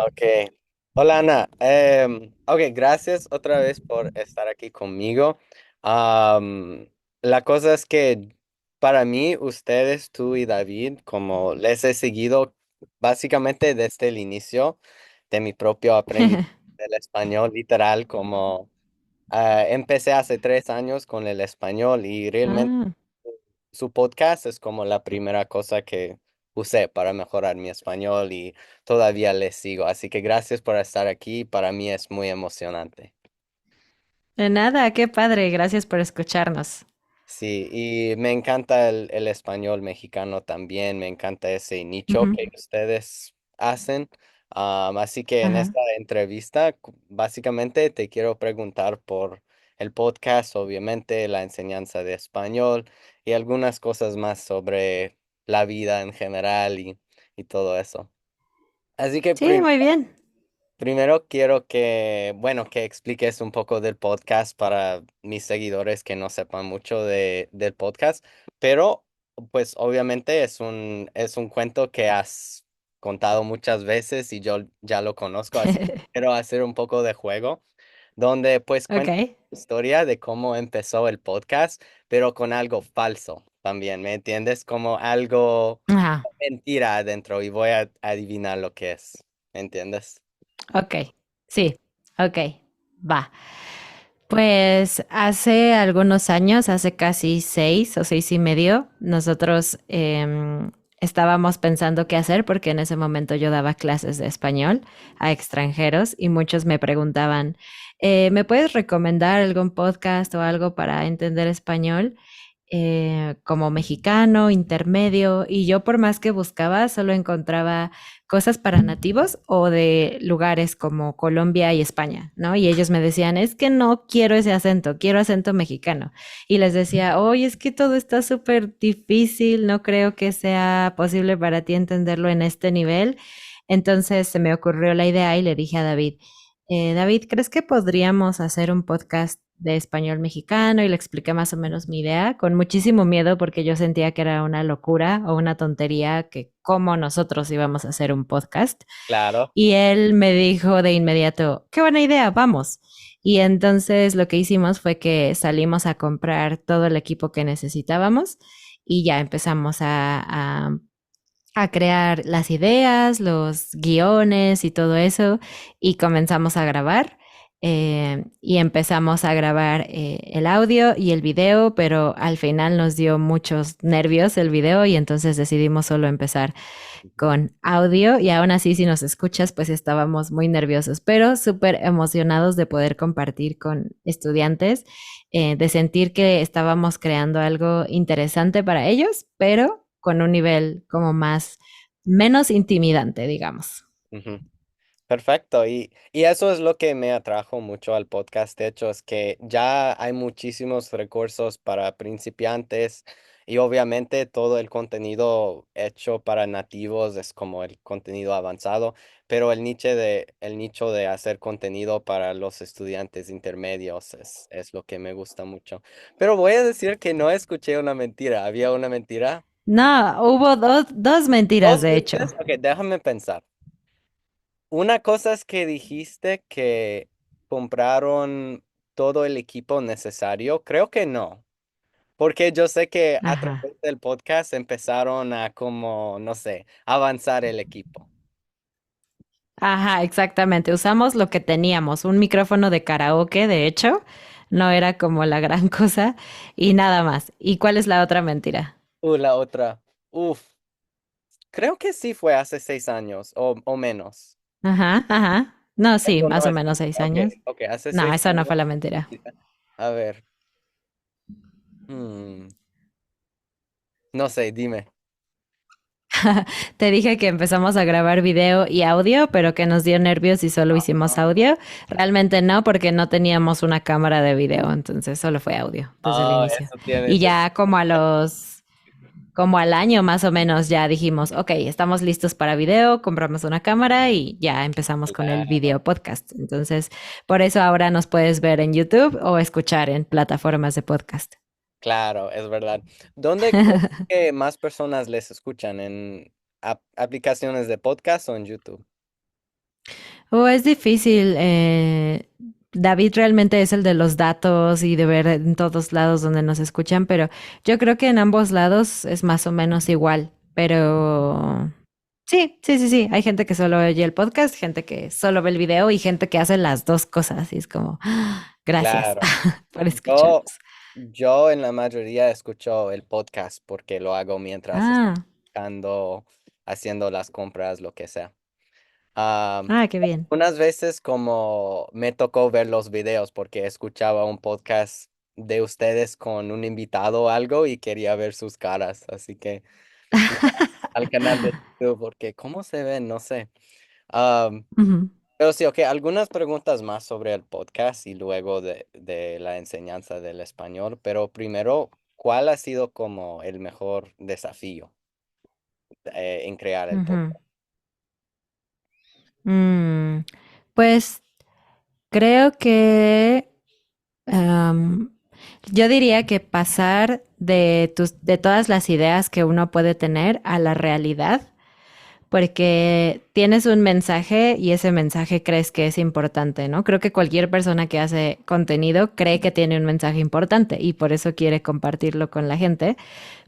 Ok. Hola Ana. Ok, gracias otra vez por estar aquí conmigo. Am, la cosa es que para mí, ustedes, tú y David, como les he seguido básicamente desde el inicio de mi propio aprendizaje del español, literal, como empecé hace 3 años con el español y realmente Ah, su podcast es como la primera cosa que usé para mejorar mi español y todavía les sigo. Así que gracias por estar aquí. Para mí es muy emocionante. de nada, qué padre, gracias por escucharnos. Sí, y me encanta el español mexicano también, me encanta ese nicho Ujú. que ustedes hacen. Así que en Ajá. esta entrevista, básicamente te quiero preguntar por el podcast, obviamente, la enseñanza de español y algunas cosas más sobre la vida en general y todo eso. Así que Sí, muy bien. primero quiero que, bueno, que expliques un poco del podcast para mis seguidores que no sepan mucho del podcast, pero pues obviamente es un cuento que has contado muchas veces y yo ya lo conozco, así que quiero hacer un poco de juego donde pues cuenta Ok. la historia de cómo empezó el podcast, pero con algo falso también, ¿me entiendes? Como algo Ajá. mentira adentro y voy a adivinar lo que es, ¿me entiendes? Ok. Sí. Ok. Va. Pues hace algunos años, hace casi 6 o 6 y medio, nosotros estábamos pensando qué hacer porque en ese momento yo daba clases de español a extranjeros y muchos me preguntaban, ¿me puedes recomendar algún podcast o algo para entender español? Como mexicano, intermedio, y yo por más que buscaba, solo encontraba cosas para nativos o de lugares como Colombia y España, ¿no? Y ellos me decían, es que no quiero ese acento, quiero acento mexicano. Y les decía, oye, es que todo está súper difícil, no creo que sea posible para ti entenderlo en este nivel. Entonces se me ocurrió la idea y le dije a David, David, ¿crees que podríamos hacer un podcast de español mexicano? Y le expliqué más o menos mi idea, con muchísimo miedo porque yo sentía que era una locura o una tontería que cómo nosotros íbamos a hacer un podcast. Claro. Y él me dijo de inmediato, qué buena idea, vamos. Y entonces lo que hicimos fue que salimos a comprar todo el equipo que necesitábamos y ya empezamos a crear las ideas, los guiones y todo eso, y comenzamos a grabar. Y empezamos a grabar el audio y el video, pero al final nos dio muchos nervios el video y entonces decidimos solo empezar con audio y aún así si nos escuchas pues estábamos muy nerviosos, pero súper emocionados de poder compartir con estudiantes, de sentir que estábamos creando algo interesante para ellos, pero con un nivel como más, menos intimidante, digamos. Ujú. Perfecto, y eso es lo que me atrajo mucho al podcast. De hecho, es que ya hay muchísimos recursos para principiantes y obviamente todo el contenido hecho para nativos es como el contenido avanzado, pero el nicho de hacer contenido para los estudiantes intermedios es lo que me gusta mucho. Pero voy a decir que no escuché una mentira. ¿Había una mentira? No, hubo dos mentiras, ¿Dos de hecho. mentiras? Ok, déjame pensar. Una cosa es que dijiste que compraron todo el equipo necesario. Creo que no, porque yo sé que a Ajá. través del podcast empezaron a como, no sé, avanzar el equipo. Ajá, exactamente. Usamos lo que teníamos, un micrófono de karaoke, de hecho, no era como la gran cosa y nada más. ¿Y cuál es la otra mentira? La otra. Uf, creo que sí fue hace 6 años o menos. Ajá, ajá. No, sí, Eso más no o es menos seis mentira. Ok, años. ok, hace No, seis eso no años. fue la mentira. A ver, hmm, no sé, dime. Te dije que empezamos a grabar video y audio, pero que nos dio nervios y solo hicimos audio. Realmente no, porque no teníamos una cámara de video, entonces solo fue audio desde el inicio. Eso tiene Y sentido. ya como al año más o menos ya dijimos, ok, estamos listos para video, compramos una cámara y ya empezamos con el video podcast. Entonces, por eso ahora nos puedes ver en YouTube o escuchar en plataformas de podcast. Claro, es verdad. ¿Dónde crees que más personas les escuchan? ¿En aplicaciones de podcast o en YouTube? O es difícil. David realmente es el de los datos y de ver en todos lados donde nos escuchan, pero yo creo que en ambos lados es más o menos igual. Pero sí, sí, sí, sí. Hay gente que solo oye el podcast, gente que solo ve el video y gente que hace las dos cosas. Y es como, gracias Claro. por escucharnos. Yo, yo en la mayoría escucho el podcast porque lo hago mientras estoy Ah, haciendo las compras, lo que sea. Am, ah, qué bien. unas veces como me tocó ver los videos porque escuchaba un podcast de ustedes con un invitado o algo y quería ver sus caras, así que fui al canal de YouTube porque ¿cómo se ven? No sé. Am, Ujú, pero sí, ok, algunas preguntas más sobre el podcast y luego de la enseñanza del español, pero primero, ¿cuál ha sido como el mejor desafío en crear el ujú. podcast? Mm, pues creo que Am, yo diría que pasar de todas las ideas que uno puede tener a la realidad, porque tienes un mensaje y ese mensaje crees que es importante, ¿no? Creo que cualquier persona que hace contenido cree que tiene un mensaje importante y por eso quiere compartirlo con la gente,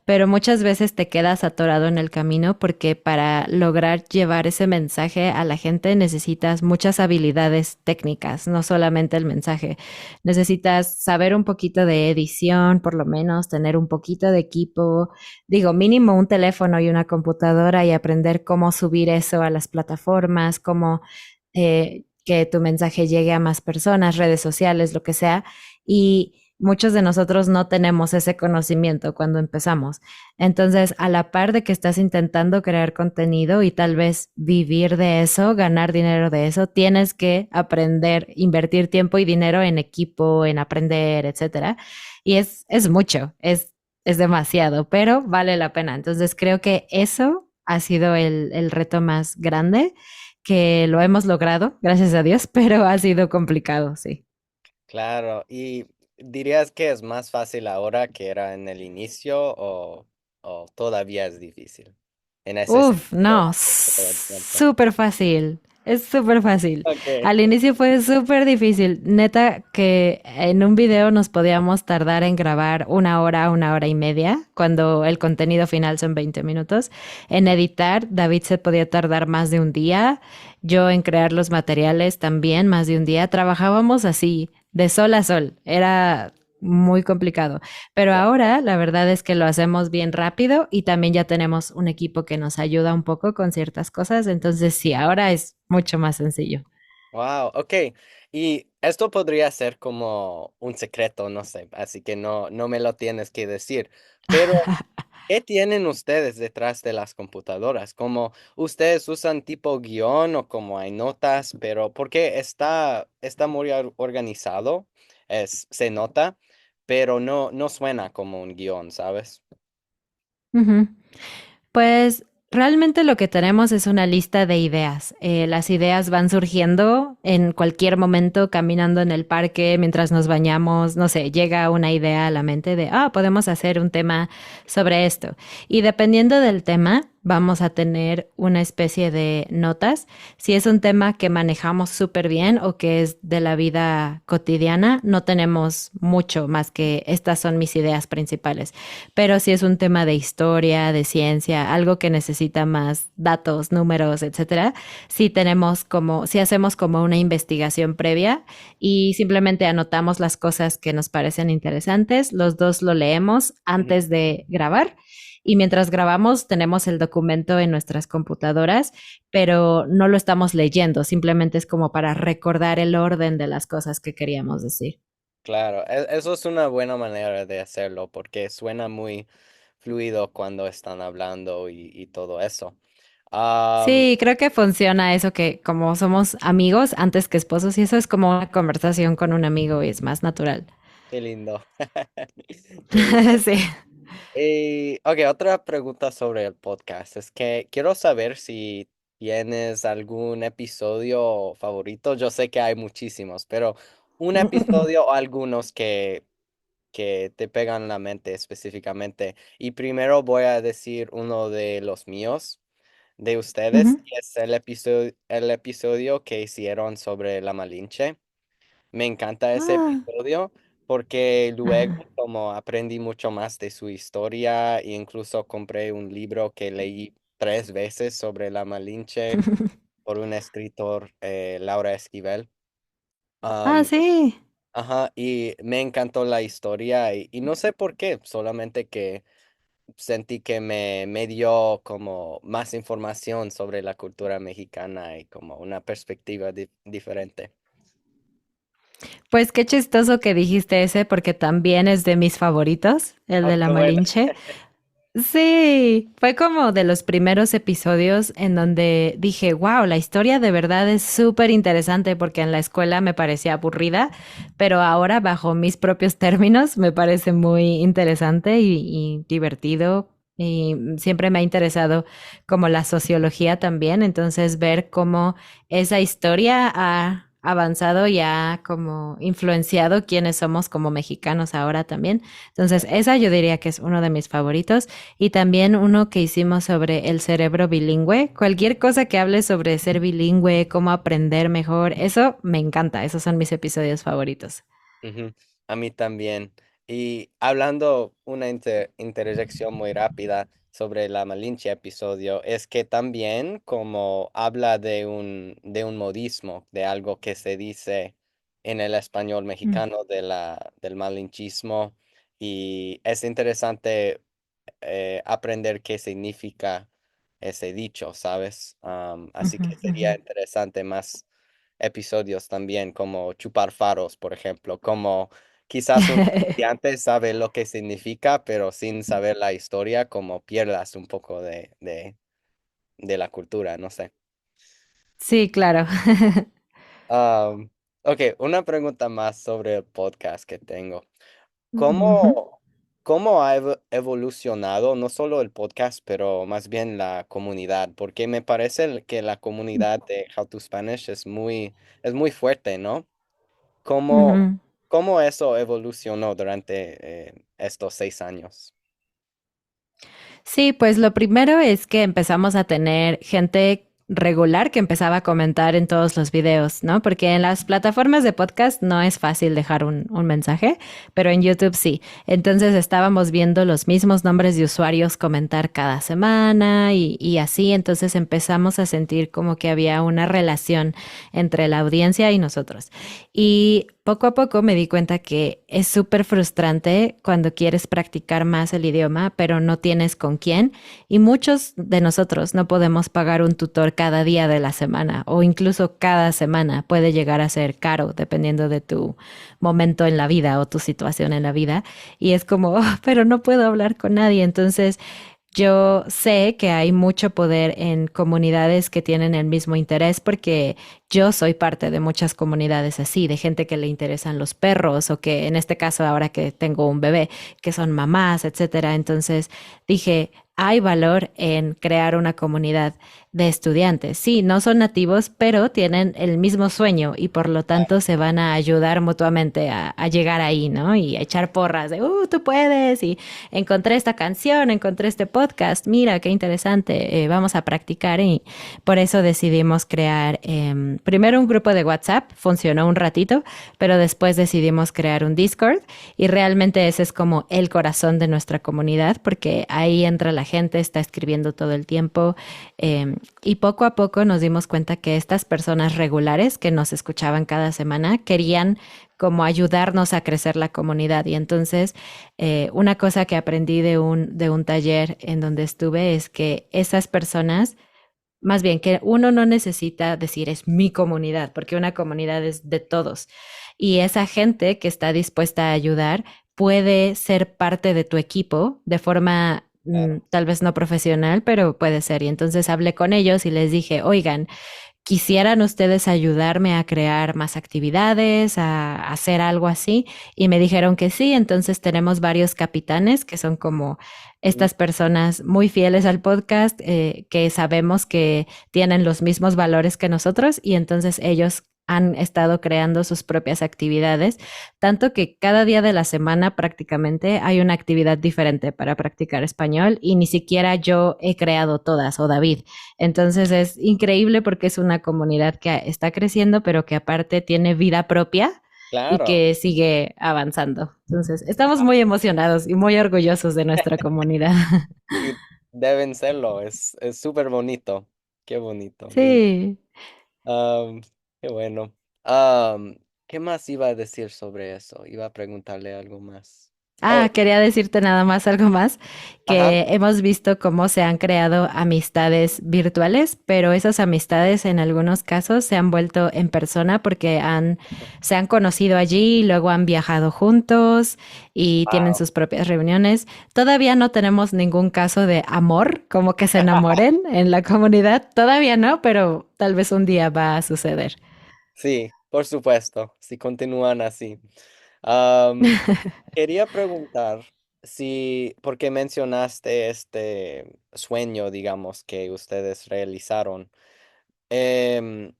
pero muchas veces te quedas atorado en el camino porque para lograr llevar ese mensaje a la gente necesitas muchas habilidades técnicas, no solamente el mensaje. Necesitas saber un poquito de edición, por lo menos tener un poquito de equipo, digo, mínimo un teléfono y una computadora y aprender cómo subir eso a las plataformas, cómo que tu mensaje llegue a más personas, redes sociales, lo que sea. Y muchos de nosotros no tenemos ese conocimiento cuando empezamos. Entonces, a la par de que estás intentando crear contenido y tal vez vivir de eso, ganar dinero de eso, tienes que aprender, invertir tiempo y dinero en equipo, en aprender, etcétera. Y es mucho, es demasiado, pero vale la pena. Entonces, creo que eso ha sido el reto más grande, que lo hemos logrado, gracias a Dios, pero ha sido complicado, sí. Claro, ¿y dirías que es más fácil ahora que era en el inicio o todavía es difícil en ese Uf, sentido no, de todo el tiempo? súper fácil. Es súper fácil. Okay. Al inicio fue súper difícil. Neta que en un video nos podíamos tardar en grabar una hora y media, cuando el contenido final son 20 minutos. En editar, David se podía tardar más de un día. Yo en crear los materiales también más de un día. Trabajábamos así, de sol a sol. Era muy complicado. Pero ahora la verdad es que lo hacemos bien rápido y también ya tenemos un equipo que nos ayuda un poco con ciertas cosas. Entonces sí, ahora es mucho más sencillo. Wow, ok. Y esto podría ser como un secreto, no sé, así que no me lo tienes que decir. Pero, ¿qué tienen ustedes detrás de las computadoras? Como ustedes usan tipo guión o como hay notas, pero porque está muy organizado, se nota, pero no suena como un guión, ¿sabes? Ujú. Pues realmente lo que tenemos es una lista de ideas. Las ideas van surgiendo en cualquier momento, caminando en el parque, mientras nos bañamos, no sé, llega una idea a la mente de, podemos hacer un tema sobre esto. Y dependiendo del tema, vamos a tener una especie de notas. Si es un tema que manejamos súper bien o que es de la vida cotidiana, no tenemos mucho más que estas son mis ideas principales. Pero si es un tema de historia, de ciencia, algo que necesita más datos, números, etcétera, sí tenemos como, sí hacemos como una investigación previa y simplemente anotamos las cosas que nos parecen interesantes. Los dos lo leemos Ujú. antes de grabar. Y mientras grabamos tenemos el documento en nuestras computadoras, pero no lo estamos leyendo, simplemente es como para recordar el orden de las cosas que queríamos decir. Claro, eso es una buena manera de hacerlo porque suena muy fluido cuando están hablando y todo eso. Sí, creo que funciona eso que como somos amigos antes que esposos y eso es como una conversación con un amigo y es más natural. Qué lindo. Qué lindo. Sí. Y, ok, otra pregunta sobre el podcast. Es que quiero saber si tienes algún episodio favorito. Yo sé que hay muchísimos, pero un episodio o algunos que te pegan en la mente específicamente. Y primero voy a decir uno de los míos. de ustedes Ujú. y es el episodio que hicieron sobre la Malinche. Me encanta ese Ah, episodio porque luego ajá. como aprendí mucho más de su historia e incluso compré un libro que leí 3 veces sobre la Malinche por un escritor, Laura Esquivel. Ah, Am, sí. ajá, y me encantó la historia y no sé por qué, solamente que sentí que me dio como más información sobre la cultura mexicana y como una perspectiva diferente. Pues qué chistoso que dijiste ese porque también es de mis favoritos, el Oh, de la qué bueno. Malinche. Sí, fue como de los primeros episodios en donde dije, wow, la historia de verdad es súper interesante porque en la escuela me parecía aburrida, pero ahora bajo mis propios términos me parece muy interesante y divertido. Y siempre me ha interesado como la sociología también, entonces ver cómo esa historia ha avanzado y ha como influenciado quiénes somos como mexicanos ahora también. Entonces, esa yo diría que es uno de mis favoritos. Y también uno que hicimos sobre el cerebro bilingüe. Cualquier cosa que hable sobre ser bilingüe, cómo aprender mejor, eso me encanta. Esos son mis episodios favoritos. Ujú, a mí también. Y hablando una interjección muy rápida sobre la Malinche episodio, es que también como habla de un modismo, de algo que se dice en el español Mm. mexicano del malinchismo, y es interesante aprender qué significa ese dicho, ¿sabes? Así Ujú, que ujú. sería interesante más episodios también, como chupar faros, por ejemplo, como quizás un estudiante sabe lo que significa, pero sin saber la historia, como pierdas un poco de la cultura, no sé. Sí, claro. Um, ok, una pregunta más sobre el podcast que tengo. Ujú, ¿Cómo, cómo ha evolucionado no solo el podcast, pero más bien la comunidad? Porque me parece que la comunidad de How to Spanish es muy fuerte, ¿no? ¿Cómo, ujú. cómo eso evolucionó durante estos 6 años? Sí, pues lo primero es que empezamos a tener gente regular que empezaba a comentar en todos los videos, ¿no? Porque en las plataformas de podcast no es fácil dejar un mensaje, pero en YouTube sí. Entonces estábamos viendo los mismos nombres de usuarios comentar cada semana y así, entonces empezamos a sentir como que había una relación entre la audiencia y nosotros. Y poco a poco me di cuenta que es súper frustrante cuando quieres practicar más el idioma, pero no tienes con quién. Y muchos de nosotros no podemos pagar un tutor cada día de la semana o incluso cada semana. Puede llegar a ser caro dependiendo de tu momento en la vida o tu situación en la vida. Y es como, "Oh, pero no puedo hablar con nadie". Entonces, yo sé que hay mucho poder en comunidades que tienen el mismo interés porque yo soy parte de muchas comunidades así, de gente que le interesan los perros o que en este caso ahora que tengo un bebé, que son mamás, etcétera. Entonces dije, hay valor en crear una comunidad de estudiantes. Sí, no son nativos, pero tienen el mismo sueño y por lo tanto se van a ayudar mutuamente a llegar ahí, ¿no? Y a echar porras de, tú puedes, y encontré esta canción, encontré este podcast, mira, qué interesante, vamos a practicar. Y por eso decidimos crear primero un grupo de WhatsApp, funcionó un ratito, pero después decidimos crear un Discord y realmente ese es como el corazón de nuestra comunidad porque ahí entra la gente, está escribiendo todo el tiempo y poco a poco nos dimos cuenta que estas personas regulares que nos escuchaban cada semana querían como ayudarnos a crecer la comunidad. Y entonces, una cosa que aprendí de un taller en donde estuve es que esas personas, más bien que uno no necesita decir es mi comunidad, porque una comunidad es de todos. Y esa gente que está dispuesta a ayudar puede ser parte de tu equipo de forma Claro. tal vez no profesional, pero puede ser. Y entonces hablé con ellos y les dije, oigan, ¿quisieran ustedes ayudarme a crear más actividades, a hacer algo así? Y me dijeron que sí, entonces tenemos varios capitanes que son como Mm, estas personas muy fieles al podcast, que sabemos que tienen los mismos valores que nosotros y entonces ellos han estado creando sus propias actividades, tanto que cada día de la semana prácticamente hay una actividad diferente para practicar español y ni siquiera yo he creado todas o David. Entonces es increíble porque es una comunidad que está creciendo, pero que aparte tiene vida propia y Claro, que sigue avanzando. Entonces, estamos muy emocionados y muy orgullosos de nuestra comunidad. y deben serlo, es súper bonito. Qué bonito. Sí. Am, qué bueno. Am, ¿Qué más iba a decir sobre eso? Iba a preguntarle algo más. Oh, Ah, quería decirte nada más algo más, ajá. que hemos visto cómo se han creado amistades virtuales, pero esas amistades en algunos casos se han vuelto en persona porque se han conocido allí y luego han viajado juntos y tienen Wow. sus propias reuniones. Todavía no tenemos ningún caso de amor, como que se enamoren en la comunidad, todavía no, pero tal vez un día va a suceder. Sí, por supuesto, si continúan así. Am, Quería preguntar si, porque mencionaste este sueño, digamos, que ustedes realizaron. em,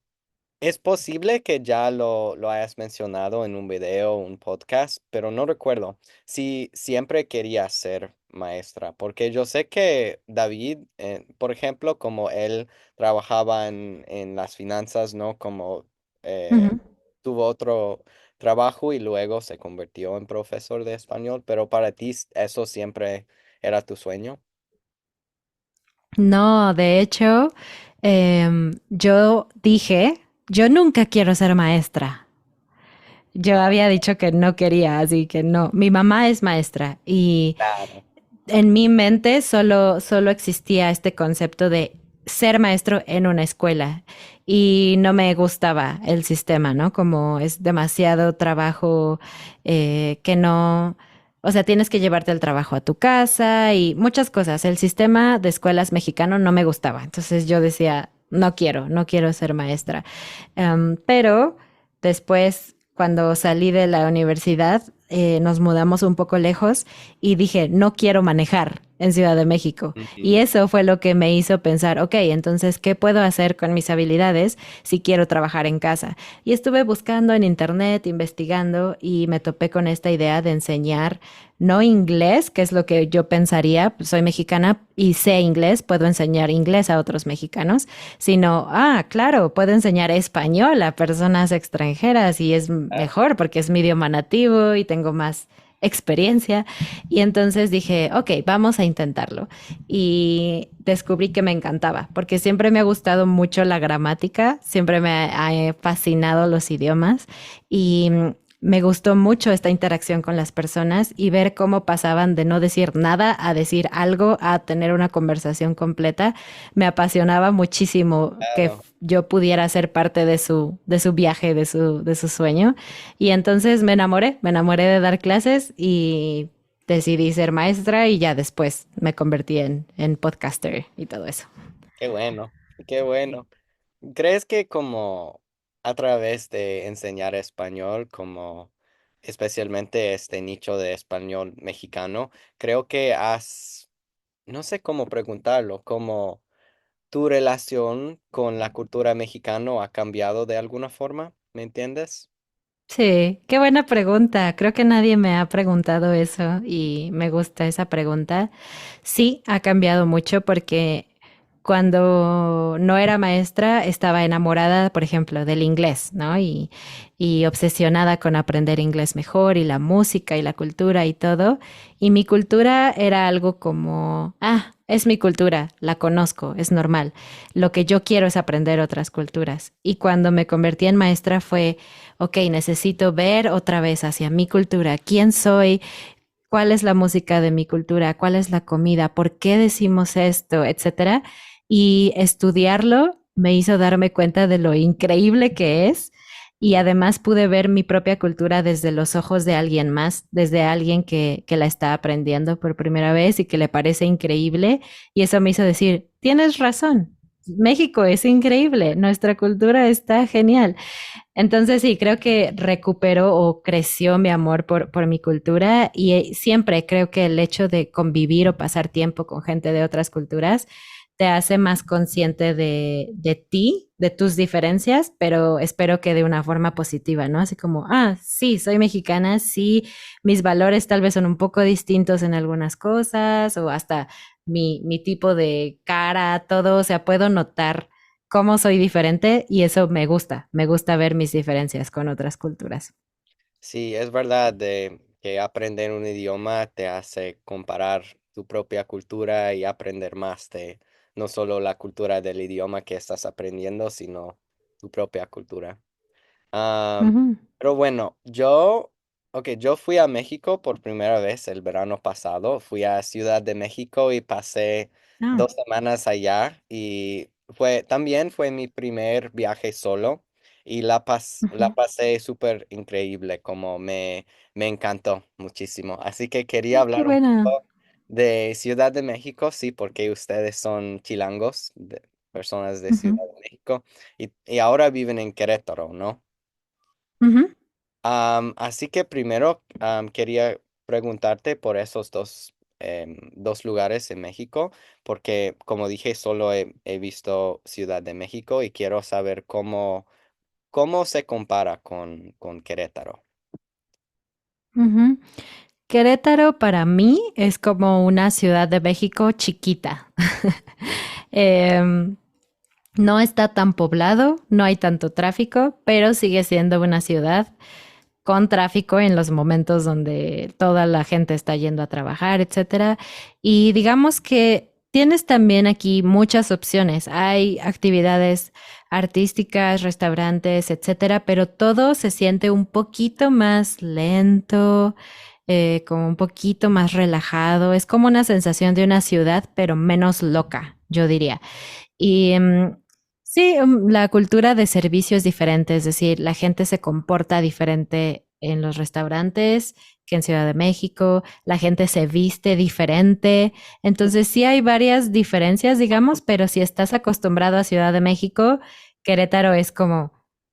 Es posible que ya lo hayas mencionado en un video o un podcast, pero no recuerdo si siempre quería ser maestra, porque yo sé que David, por ejemplo, como él trabajaba en las finanzas, ¿no? Como Ujú. tuvo otro trabajo y luego se convirtió en profesor de español, pero para ti eso siempre era tu sueño. No, de hecho, yo dije, yo nunca quiero ser maestra. Yo Ah, había dicho que no quería, así que no. Mi mamá es maestra y claro. en mi mente solo existía este concepto de ser maestro en una escuela y no me gustaba el sistema, ¿no? Como es demasiado trabajo que no, o sea, tienes que llevarte el trabajo a tu casa y muchas cosas. El sistema de escuelas mexicano no me gustaba. Entonces yo decía, no quiero ser maestra. Pero después, cuando salí de la universidad, nos mudamos un poco lejos y dije, no quiero manejar en Ciudad de México. Y Ujú. eso fue lo que me hizo pensar, ok, entonces, ¿qué puedo hacer con mis habilidades si quiero trabajar en casa? Y estuve buscando en internet, investigando y me topé con esta idea de enseñar no inglés, que es lo que yo pensaría, pues soy mexicana y sé inglés, puedo enseñar inglés a otros mexicanos, sino, claro, puedo enseñar español a personas extranjeras y es Ah, mejor porque es mi idioma nativo y tengo más experiencia. Y entonces dije, ok, vamos a intentarlo. Y descubrí que me encantaba, porque siempre me ha gustado mucho la gramática, siempre me ha fascinado los idiomas y me gustó mucho esta interacción con las personas y ver cómo pasaban de no decir nada a decir algo, a tener una conversación completa. Me apasionaba muchísimo que claro. yo pudiera ser parte de su viaje, de su sueño. Y entonces me enamoré de dar clases y decidí ser maestra y ya después me convertí en podcaster y todo eso. Qué bueno, qué bueno. ¿Crees que como a través de enseñar español, como especialmente este nicho de español mexicano, creo que no sé cómo preguntarlo, como tu relación con la cultura mexicana ha cambiado de alguna forma? ¿Me entiendes? Sí, qué buena pregunta. Creo que nadie me ha preguntado eso y me gusta esa pregunta. Sí, ha cambiado mucho porque cuando no era maestra estaba enamorada, por ejemplo, del inglés, ¿no? Y obsesionada con aprender inglés mejor y la música y la cultura y todo. Y mi cultura era algo como, es mi cultura, la conozco, es normal. Lo que yo quiero es aprender otras culturas. Y cuando me convertí en maestra fue ok, necesito ver otra vez hacia mi cultura, quién soy, cuál es la música de mi cultura, cuál es la comida, por qué decimos esto, etcétera. Y estudiarlo me hizo darme cuenta de lo increíble que es. Y además pude ver mi propia cultura desde los ojos de alguien más, desde alguien que la está aprendiendo por primera vez y que le parece increíble. Y eso me hizo decir, tienes razón, México es increíble, nuestra cultura está genial. Entonces sí, creo que recuperó o creció mi amor por mi cultura y siempre creo que el hecho de convivir o pasar tiempo con gente de otras culturas te hace más consciente de ti, de tus diferencias, pero espero que de una forma positiva, ¿no? Así como, ah, sí, soy mexicana, sí, mis valores tal vez son un poco distintos en algunas cosas, o hasta mi tipo de cara, todo, o sea, puedo notar cómo soy diferente y eso me gusta ver mis diferencias con otras culturas. Sí, es verdad de que aprender un idioma te hace comparar tu propia cultura y aprender más de no solo la cultura del idioma que estás aprendiendo, sino tu propia cultura. Am, Ujú. pero bueno, yo fui a México por primera vez el verano pasado. Fui a Ciudad de México y pasé Ah, 2 semanas allá y también fue mi primer viaje solo y la ujú. pasé súper increíble, como me encantó muchísimo. Así que quería Ay, qué hablar un buena. poco de Ciudad de México, sí, porque ustedes son chilangos, personas de Ciudad Ujú, de México, y ahora viven en Querétaro, ¿no? ujú. Así que primero quería preguntarte por esos dos lugares en México, porque como dije, solo he visto Ciudad de México y quiero saber cómo se compara con Querétaro. Ujú. Querétaro para mí es como una ciudad de México chiquita. Em, no está tan poblado, no hay tanto tráfico, pero sigue siendo una ciudad con tráfico en los momentos donde toda la gente está yendo a trabajar, etcétera. Y digamos que tienes también aquí muchas opciones. Hay actividades artísticas, restaurantes, etcétera, pero todo se siente un poquito más lento, como un poquito más relajado. Es como una sensación de una ciudad, pero menos loca, yo diría. Y sí, la cultura de servicio es diferente, es decir, la gente se comporta diferente en los restaurantes que en Ciudad de México, la gente se viste diferente, entonces sí hay varias diferencias, digamos, pero si estás acostumbrado a Ciudad de México, Querétaro es como,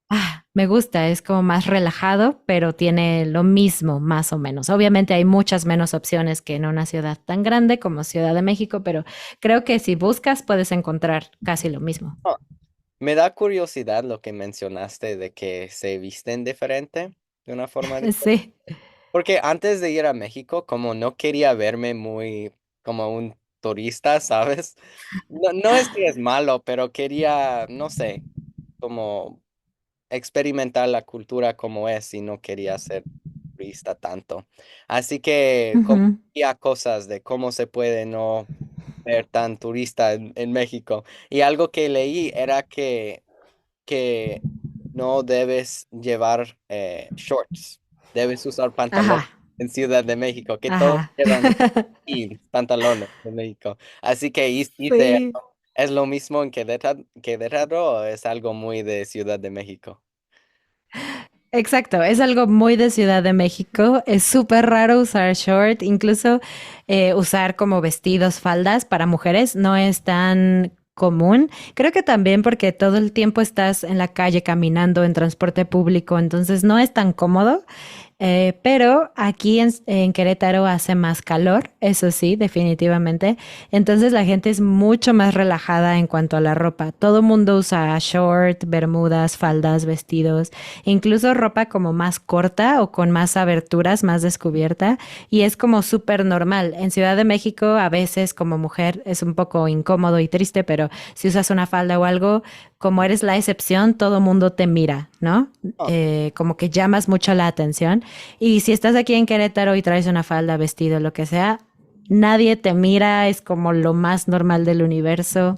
ah, me gusta, es como más relajado, pero tiene lo mismo, más o menos. Obviamente hay muchas menos opciones que en una ciudad tan grande como Ciudad de México, pero creo que si buscas puedes encontrar casi lo mismo. Oh, me da curiosidad lo que mencionaste de que se visten diferente, de una forma diferente. Sí. Porque antes de ir a México, como no quería verme muy como un turista, ¿sabes? No, no es que es malo, pero quería, no sé, como experimentar la cultura como es y no quería ser turista tanto. Así que como Ujú, veía cosas de cómo se puede no ser tan turista en México. Y algo que leí era que no debes llevar shorts, debes usar pantalones ajá, en Ciudad de México, que todos ajá. llevan jeans, pantalones en México. Así que hice Sí. eso. ¿Es lo mismo en Querétaro o es algo muy de Ciudad de México? Exacto, es algo muy de Ciudad de México. Es súper raro usar short, incluso usar como vestidos, faldas para mujeres no es tan común. Creo que también porque todo el tiempo estás en la calle caminando en transporte público, entonces no es tan cómodo. Pero aquí en Querétaro hace más calor, eso sí, definitivamente. Entonces la gente es mucho más relajada en cuanto a la ropa. Todo mundo usa short, bermudas, faldas, vestidos, incluso ropa como más corta o con más aberturas, más descubierta. Y es como súper normal. En Ciudad de México a veces como mujer es un poco incómodo y triste, pero si usas una falda o algo, como eres la excepción, todo mundo te mira, ¿no? Ah, Como que llamas mucho la atención. Y si estás aquí en Querétaro y traes una falda, vestido, lo que sea, nadie te mira, es como lo más normal del universo.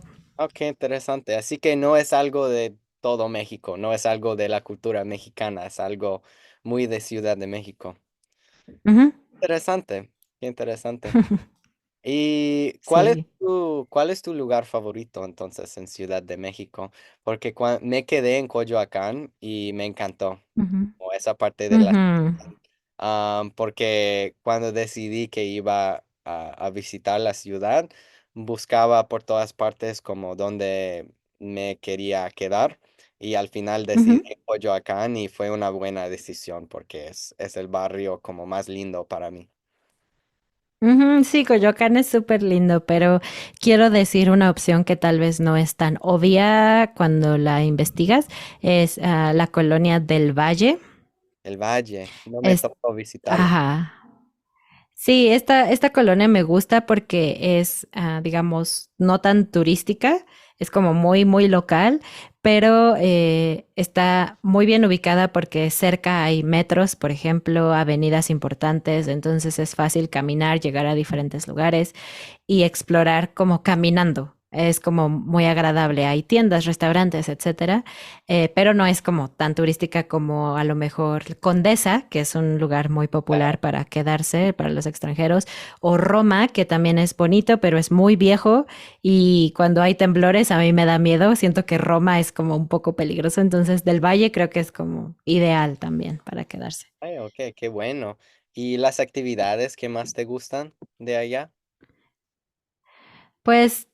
qué interesante. Así que no es algo de todo México, no es algo de la cultura mexicana, es algo muy de Ciudad de México. Ujú. Interesante, qué interesante. ¿Y Sí. cuál es tu lugar favorito entonces en Ciudad de México? Porque me quedé en Coyoacán y me encantó Ujú. como esa parte de la Ujú. porque cuando decidí que iba a visitar la ciudad, buscaba por todas partes como dónde me quería quedar y al final decidí Ujú. Coyoacán y fue una buena decisión porque es el barrio como más lindo para mí. Ujú, sí, Coyoacán es súper lindo, pero quiero decir una opción que tal vez no es tan obvia cuando la investigas, es la colonia del Valle. El Valle, no me Es, tocó visitarla. ajá. Sí, esta colonia me gusta porque es, digamos, no tan turística, es como muy, muy local, pero está muy bien ubicada porque cerca hay metros, por ejemplo, avenidas importantes, entonces es fácil caminar, llegar a diferentes lugares y explorar como caminando. Es como muy agradable. Hay tiendas, restaurantes, etcétera, pero no es como tan turística como a lo mejor Condesa, que es un lugar muy popular para quedarse para los extranjeros, o Roma, que también es bonito, pero es muy viejo y cuando hay temblores a mí me da miedo. Siento que Roma es como un poco peligroso, entonces del Valle creo que es como ideal también para quedarse. Ay, ok, qué bueno. ¿Y las actividades que más te gustan de allá? Pues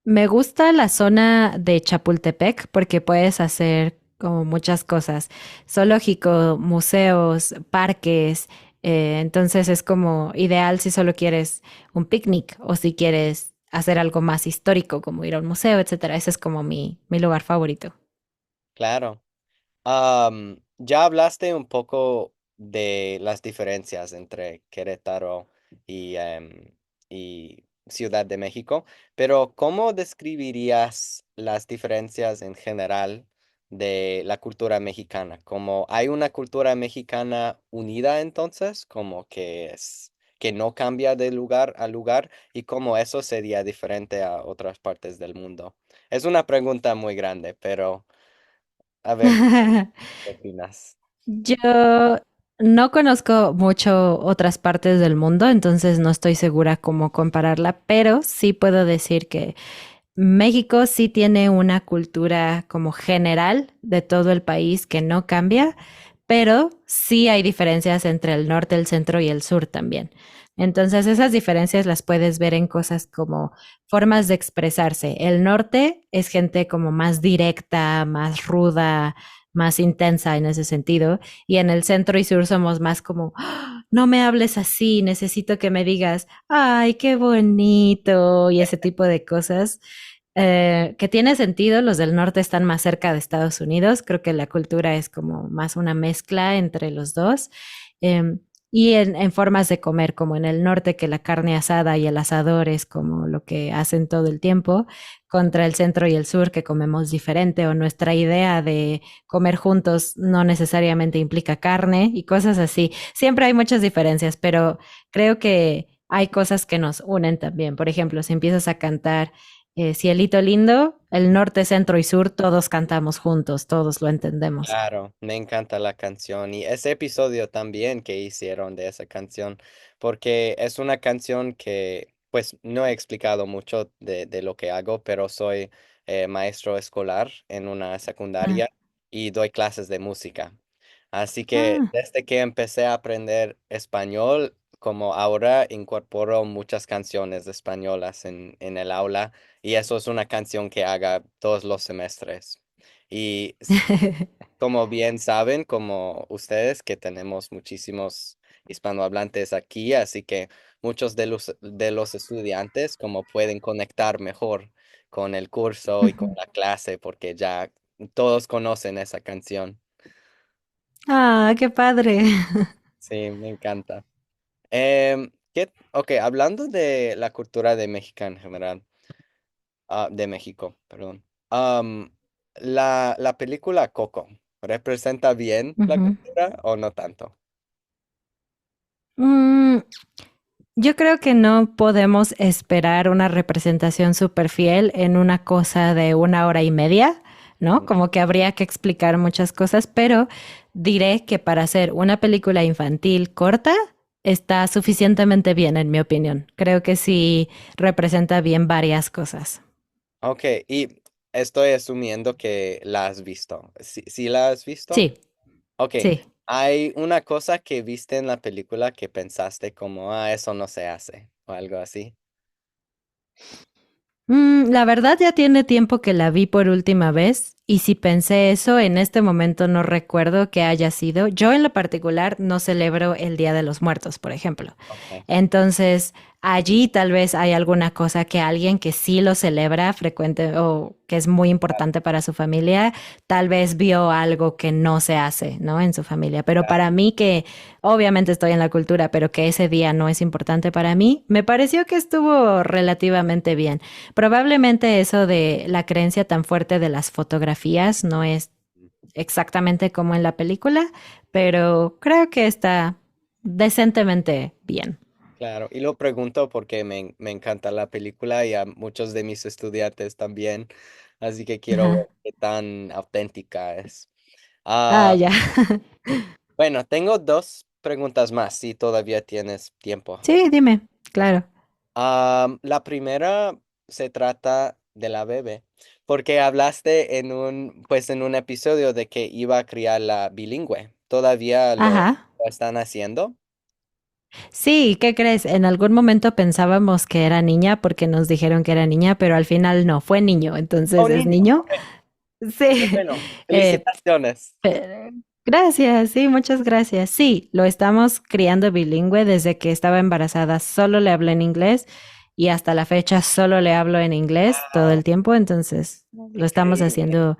me gusta la zona de Chapultepec porque puedes hacer como muchas cosas, zoológico, museos, parques, entonces es como ideal si solo quieres un picnic o si quieres hacer algo más histórico como ir a un museo, etcétera. Ese es como mi lugar favorito. Claro. Ya hablaste un poco de las diferencias entre Querétaro y Ciudad de México, pero ¿cómo describirías las diferencias en general de la cultura mexicana? ¿Como hay una cultura mexicana unida entonces, como que es que no cambia de lugar a lugar y cómo eso sería diferente a otras partes del mundo? Es una pregunta muy grande, pero a ver. ¿Qué opinas? Yo no conozco mucho otras partes del mundo, entonces no estoy segura cómo compararla, pero sí puedo decir que México sí tiene una cultura como general de todo el país que no cambia, pero sí hay diferencias entre el norte, el centro y el sur también. Entonces esas diferencias las puedes ver en cosas como formas de expresarse. El norte es gente como más directa, más ruda, más intensa en ese sentido, y en el centro y sur somos más como, "Ah, no me hables así, necesito que me digas, ay, qué bonito", y ese tipo de cosas que tiene sentido. Los del norte están más cerca de Estados Unidos. Creo que la cultura es como más una mezcla entre los dos. Eh, y en formas de comer, como en el norte, que la carne asada y el asador es como lo que hacen todo el tiempo, contra el centro y el sur, que comemos diferente, o nuestra idea de comer juntos no necesariamente implica carne y cosas así. Siempre hay muchas diferencias, pero creo que hay cosas que nos unen también. Por ejemplo, si empiezas a cantar Cielito lindo, el norte, centro y sur, todos cantamos juntos, todos lo entendemos. Claro, me encanta la canción y ese episodio también que hicieron de esa canción, porque es una canción que, pues, no he explicado mucho de lo que hago, pero soy maestro escolar en una Ah, secundaria y doy clases de música. Así que ah. desde que empecé a aprender español, como ahora incorporo muchas canciones españolas en el aula y eso es una canción que haga todos los semestres. Y como bien saben, como ustedes, que tenemos muchísimos hispanohablantes aquí, así que muchos de los estudiantes como pueden conectar mejor con el curso y con la clase porque ya todos conocen esa canción. Ah, qué padre. Sí, me encanta. Ok, hablando de la cultura de México en general, de México, perdón. am, la película Coco, ¿representa bien la Ujú. cultura o no tanto? Mm, yo creo que no podemos esperar una representación súper fiel en una cosa de 1 hora y media, ¿no? Como que habría que explicar muchas cosas, pero diré que para hacer una película infantil corta está suficientemente bien, en mi opinión. Creo que sí representa bien varias cosas. Ok, y estoy asumiendo que la has visto. ¿Sí la has visto? Sí, Ok, sí. ¿hay una cosa que viste en la película que pensaste como, eso no se hace o algo así? La verdad ya tiene tiempo que la vi por última vez Y si pensé eso, en este momento no recuerdo que haya sido. Yo en lo particular no celebro el Día de los Muertos, por ejemplo. Okay. Entonces, allí tal vez hay alguna cosa que alguien que sí lo celebra frecuente o que es muy importante para su familia, tal vez vio algo que no se hace, ¿no? En su familia. Pero para mí que obviamente estoy en la cultura, pero que ese día no es importante para mí, me pareció que estuvo relativamente bien. Probablemente eso de la creencia tan fuerte de las fotografías no es exactamente como en la película, pero creo que está decentemente bien. Claro, y lo pregunto porque me encanta la película y a muchos de mis estudiantes también, así que quiero ver Ajá. qué tan auténtica es. Ah, Ah, ya. bueno, tengo dos preguntas más, si todavía tienes tiempo. Sí, dime, claro. La primera se trata de la bebé, porque hablaste pues en un episodio de que iba a criarla bilingüe. ¿Todavía Ajá. lo están haciendo? Sí, ¿qué crees? En algún momento pensábamos que era niña porque nos dijeron que era niña, pero al final no, fue niño, Oh, entonces es niño. niño. Ok, qué Sí. bueno. Eh, Felicitaciones. Gracias, sí, muchas gracias. Sí, lo estamos criando bilingüe desde que estaba embarazada. Solo le hablé en inglés y hasta la fecha solo le hablo en inglés todo Wow, el tiempo. Entonces, lo estamos increíble. haciendo,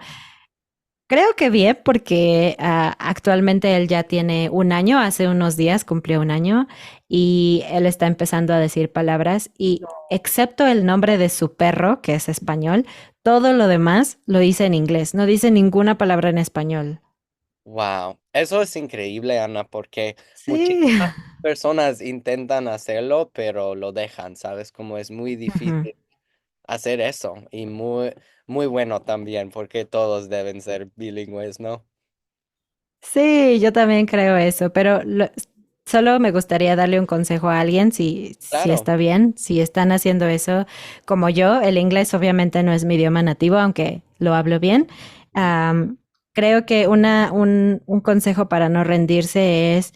creo que bien, porque actualmente él ya tiene un año, hace unos días cumplió un año y él está empezando a decir palabras y excepto el nombre de su perro, que es español, todo lo demás lo dice en inglés. No dice ninguna palabra en español. Wow, eso es increíble, Ana, porque Sí. muchísimas personas intentan hacerlo, pero lo dejan, ¿sabes? Como es muy Ujú. difícil hacer eso y muy bueno también, porque todos deben ser bilingües, ¿no? Sí, yo también creo eso, pero solo me gustaría darle un consejo a alguien si Claro, está bien, si están haciendo eso como yo. El inglés obviamente no es mi idioma nativo, aunque lo hablo bien. Am, Creo que un consejo para no rendirse es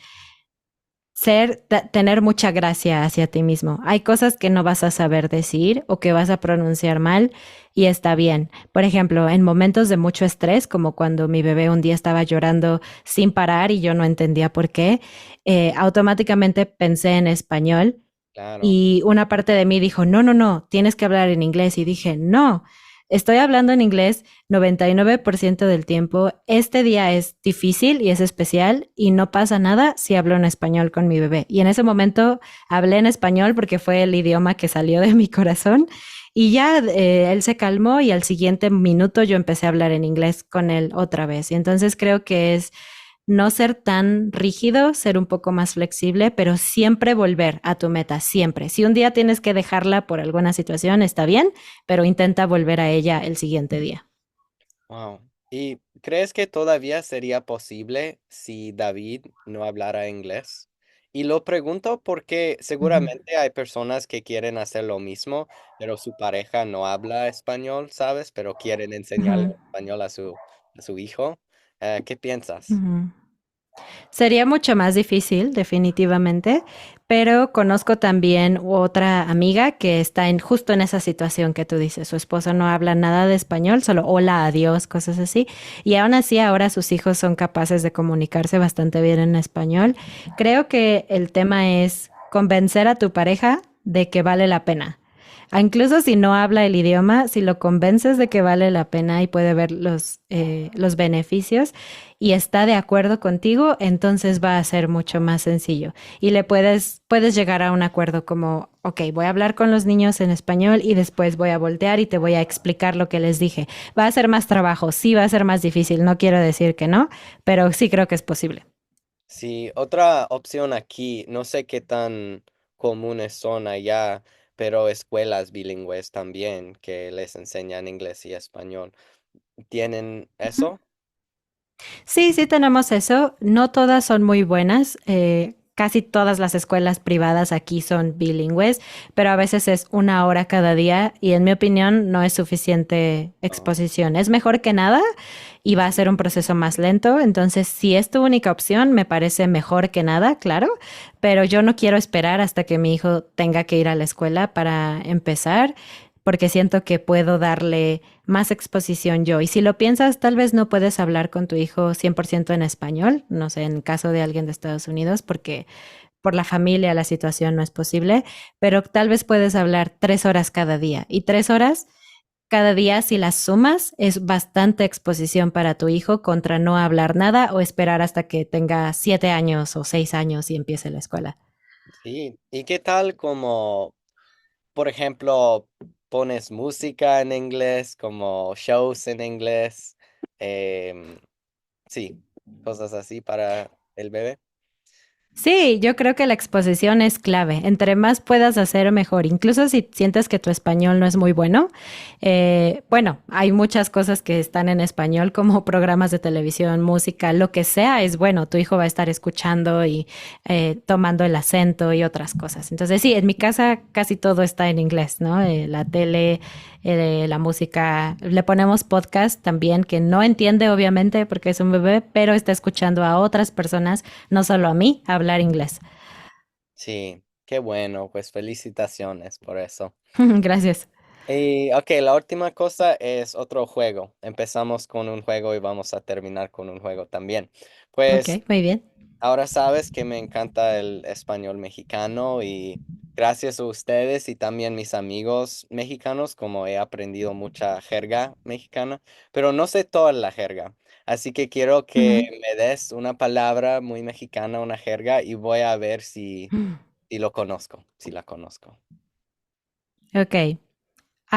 tener mucha gracia hacia ti mismo. Hay cosas que no vas a saber decir o que vas a pronunciar mal y está bien. Por ejemplo, en momentos de mucho estrés, como cuando mi bebé un día estaba llorando sin parar y yo no entendía por qué, automáticamente pensé en español claro. y una parte de mí dijo, no, no, no, tienes que hablar en inglés. Y dije, no, estoy hablando en inglés 99% del tiempo. Este día es difícil y es especial y no pasa nada si hablo en español con mi bebé. Y en ese momento hablé en español porque fue el idioma que salió de mi corazón. Y ya él se calmó y al siguiente minuto yo empecé a hablar en inglés con él otra vez. Y entonces creo que es no ser tan rígido, ser un poco más flexible, pero siempre volver a tu meta, siempre. Si un día tienes que dejarla por alguna situación, está bien, pero intenta volver a ella el siguiente día. Wow. ¿Y crees que todavía sería posible si David no hablara inglés? Y lo pregunto porque Ujú, seguramente hay personas que quieren hacer lo mismo, pero su pareja no habla español, ¿sabes? Pero quieren enseñarle ujú, español a su hijo. ¿Qué piensas? ujú. Sería mucho más difícil, definitivamente, pero conozco también otra amiga que está justo en esa situación que tú dices. Su esposo no habla nada de español, solo hola, adiós, cosas así. Y aún así ahora sus hijos son capaces de comunicarse bastante bien en español. Creo que el tema es convencer a tu pareja de que vale la pena. Incluso si no habla el idioma, si lo convences de que vale la pena y puede ver los beneficios y está de acuerdo contigo, entonces va a ser mucho más sencillo. Y puedes llegar a un acuerdo como, ok, voy a hablar con los niños en español y después voy a voltear y te voy a explicar lo que les dije. Va a ser más trabajo, sí va a ser más difícil, no quiero decir que no, pero sí creo que es posible. Sí, otra opción aquí, no sé qué tan comunes son allá, pero escuelas bilingües también que les enseñan inglés y español. ¿Tienen eso? Sí, sí tenemos eso. No todas son muy buenas. Casi todas las escuelas privadas aquí son bilingües, pero a veces es una hora cada día y en mi opinión no es suficiente No. exposición. Es mejor que nada y va a ser un proceso más lento. Entonces, si es tu única opción, me parece mejor que nada, claro, pero yo no quiero esperar hasta que mi hijo tenga que ir a la escuela para empezar. porque siento que puedo darle más exposición yo. Y si lo piensas, tal vez no puedes hablar con tu hijo 100% en español, no sé, en caso de alguien de Estados Unidos, porque por la familia la situación no es posible, pero tal vez puedes hablar 3 horas cada día. Y 3 horas cada día, si las sumas, es bastante exposición para tu hijo contra no hablar nada o esperar hasta que tenga 7 años o 6 años y empiece la escuela. Sí. ¿Y qué tal como, por ejemplo, pones música en inglés, como shows en inglés? Em, sí, cosas así para el bebé. Sí, yo creo que la exposición es clave. Entre más puedas hacer, mejor. Incluso si sientes que tu español no es muy bueno, bueno, hay muchas cosas que están en español, como programas de televisión, música, lo que sea es bueno. Tu hijo va a estar escuchando y tomando el acento y otras cosas. Entonces, sí, en mi casa casi todo está en inglés, ¿no? La tele, la música. Le ponemos podcast también, que no entiende, obviamente, porque es un bebé, pero está escuchando a otras personas, no solo a mí, hablar inglés. Sí, qué bueno, pues felicitaciones por eso. Gracias. Y ok, la última cosa es otro juego. Empezamos con un juego y vamos a terminar con un juego también. Pues Ok, muy bien. ahora sabes que me encanta el español mexicano y gracias a ustedes y también mis amigos mexicanos, como he aprendido mucha jerga mexicana, pero no sé toda la jerga. Así que quiero que Ujú. me des una palabra muy mexicana, una jerga, y voy a ver si lo conozco, si la conozco. Ok,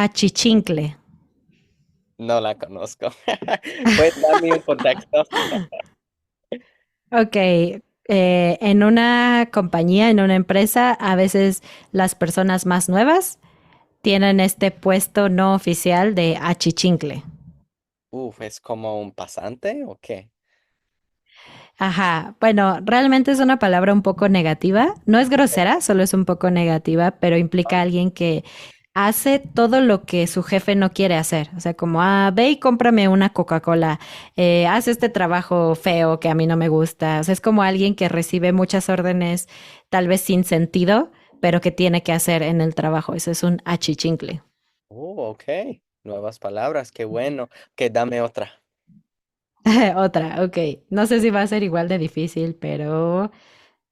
achichincle. No la conozco. Pues dame un contexto. Ok, en una compañía, en una empresa, a veces las personas más nuevas tienen este puesto no oficial de achichincle. Uf, ¿es como un pasante o qué? Ajá, bueno, realmente es una palabra un poco negativa. No es grosera, solo es un poco negativa, pero implica a alguien que hace todo lo que su jefe no quiere hacer. O sea, como, ve y cómprame una Coca-Cola, haz este trabajo feo que a mí no me gusta. O sea, es como alguien que recibe muchas órdenes, tal vez sin sentido, pero que tiene que hacer en el trabajo. Eso es un achichincle. Ok. Nuevas palabras, qué bueno. Que dame otra. Otra, ok. No sé si va a ser igual de difícil, pero,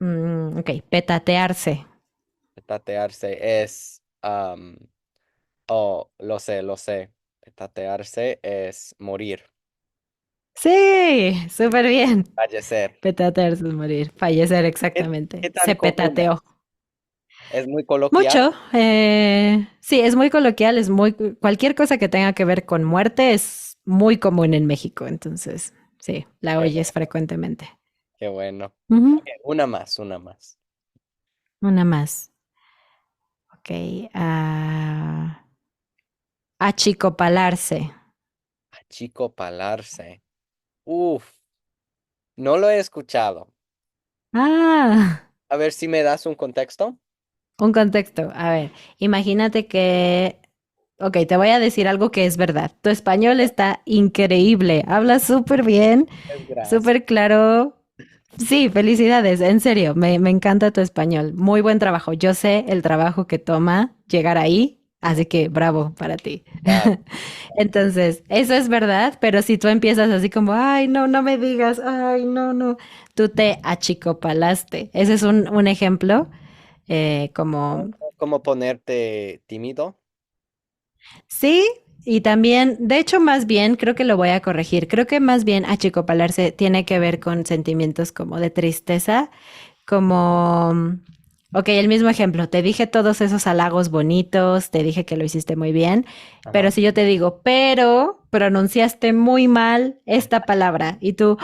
ok, petatearse. Petatearse es, oh, lo sé. Petatearse es morir, Sí, súper bien. fallecer. Petatearse es morir, fallecer exactamente. ¿Qué tan Se común petateó. es muy coloquial. Mucho. Sí, es muy coloquial, es muy... Cualquier cosa que tenga que ver con muerte es muy común en México, entonces, sí, la Qué oyes bueno, frecuentemente. qué bueno. Ujú. Ok, una más, una más. Una más. Ok. Achicopalarse. Achicopalarse. Uf, no lo he escuchado. Ah. A ver si me das un contexto. Un contexto. A ver, imagínate que... Ok, te voy a decir algo que es verdad. Tu español está increíble. Hablas súper bien, Gracias. súper claro. Sí, felicidades. En serio, me encanta tu español. Muy buen trabajo. Yo sé el trabajo que toma llegar ahí, así que bravo para ti. Gracias. Entonces, eso es verdad, pero si tú empiezas así como, ay, no, no me digas, ay, no, no, tú te achicopalaste. Ese es un ejemplo como ¿Cómo ponerte tímido? sí, y también, de hecho, más bien, creo que lo voy a corregir. Creo que más bien achicopalarse tiene que ver con sentimientos como de tristeza, como, ok, el mismo ejemplo, te dije todos esos halagos bonitos, te dije que lo hiciste muy bien, pero Ajá. si yo te digo, pero pronunciaste muy mal esta palabra y tú,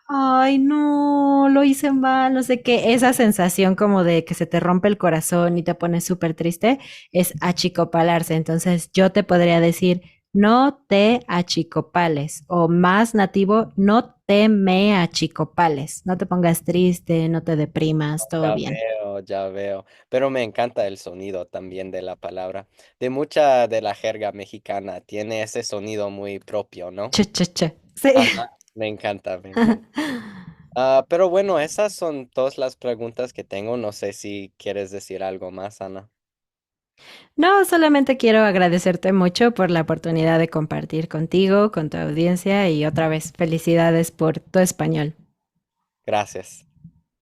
ay, no, lo hice mal, no sé qué, esa sensación como de que se te rompe el corazón y te pones súper triste es achicopalarse. Entonces yo te podría decir, no te achicopales o más nativo, no te me achicopales. No te pongas triste, no te deprimas, todo Ya bien. veo, ya veo. Pero me encanta el sonido también de la palabra. De mucha de la jerga mexicana tiene ese sonido muy propio, ¿no? Che, che, che. Sí. Ajá. Me encanta, me encanta. Pero bueno, esas son todas las preguntas que tengo. No sé si quieres decir algo más, Ana. No, solamente quiero agradecerte mucho por la oportunidad de compartir contigo, con tu audiencia y otra vez felicidades por tu español. Gracias.